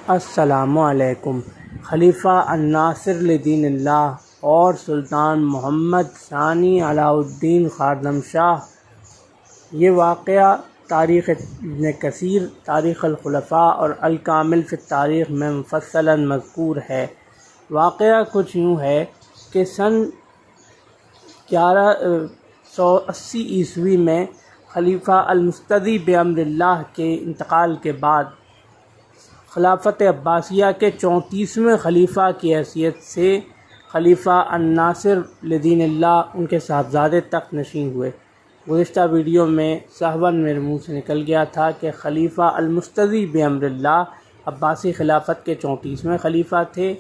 السلام علیکم۔ خلیفہ الناصر لدین اللہ اور سلطان محمد ثانی علاء الدین خواردمشاہ، یہ واقعہ تاریخ ابن کثیر، تاریخ الخلفاء اور الکامل فی التاریخ میں مفصلاً مذکور ہے۔ واقعہ کچھ یوں ہے کہ سن 1180 عیسوی میں خلیفہ المستدی بامر اللہ کے انتقال کے بعد خلافت عباسیہ کے 34ویں خلیفہ کی حیثیت سے خلیفہ الناصر لدین اللہ ان کے صاحبزادے تخت نشین ہوئے۔ گزشتہ ویڈیو میں سہواً میرے منہ سے نکل گیا تھا کہ خلیفہ المستدی بامر اللہ عباسی خلافت کے 34ویں خلیفہ تھے،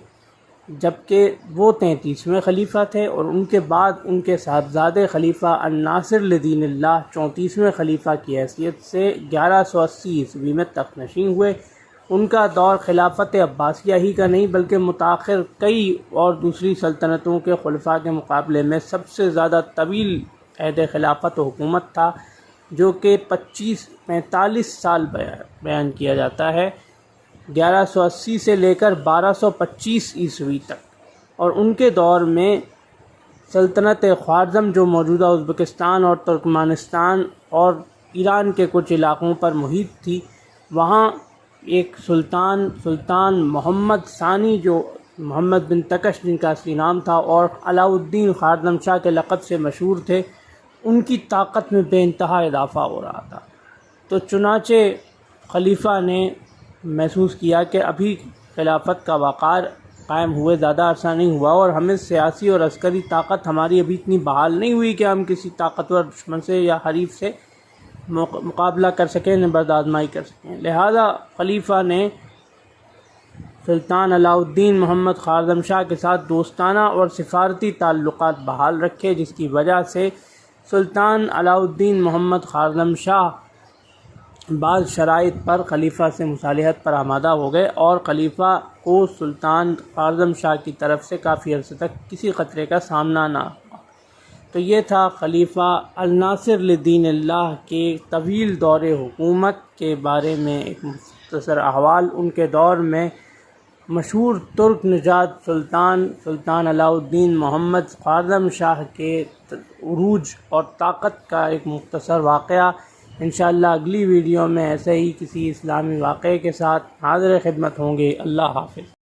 جبکہ وہ 33ویں خلیفہ تھے، اور ان کے بعد ان کے صاحبزادے خلیفہ الناصر لدین اللہ 34ویں خلیفہ کی حیثیت سے 1180 عیسوی میں تخت نشین ہوئے۔ ان کا دور خلافت عباسیہ ہی کا نہیں بلکہ متاخر کئی اور دوسری سلطنتوں کے خلفاء کے مقابلے میں سب سے زیادہ طویل عہد خلافت و حکومت تھا، جو کہ 45 سال بیان کیا جاتا ہے، 1180 سے لے کر 1225 عیسوی تک۔ اور ان کے دور میں سلطنت خوارزم، جو موجودہ ازبکستان اور ترکمانستان اور ایران کے کچھ علاقوں پر محیط تھی، وہاں ایک سلطان محمد ثانی، جو محمد بن تکش جن کا اصلی نام تھا اور علاء الدین خواردمشاہ کے لقب سے مشہور تھے، ان کی طاقت میں بے انتہا اضافہ ہو رہا تھا۔ تو چنانچہ خلیفہ نے محسوس کیا کہ ابھی خلافت کا وقار قائم ہوئے زیادہ عرصہ نہیں ہوا، اور ہمیں سیاسی اور عسکری طاقت ہماری ابھی اتنی بحال نہیں ہوئی کہ ہم کسی طاقتور دشمن سے یا حریف سے مقابلہ کر سکیں، نبرد آزمائی کر سکیں۔ لہذا خلیفہ نے سلطان علاء الدین محمد خواردمشاہ کے ساتھ دوستانہ اور سفارتی تعلقات بحال رکھے، جس کی وجہ سے سلطان علاء الدین محمد خواردمشاہ بعض شرائط پر خلیفہ سے مصالحت پر آمادہ ہو گئے، اور خلیفہ کو سلطان خواردمشاہ کی طرف سے کافی عرصے تک کسی خطرے کا سامنا نہ ہوا۔ تو یہ تھا خلیفہ الناصر لدین اللہ کے طویل دور حکومت کے بارے میں ایک مختصر احوال۔ ان کے دور میں مشہور ترک نژاد سلطان علاء الدین محمد خواردمشاہ کے عروج اور طاقت کا ایک مختصر واقعہ۔ انشاءاللہ اگلی ویڈیو میں ایسے ہی کسی اسلامی واقعے کے ساتھ حاضر خدمت ہوں گے۔ اللہ حافظ۔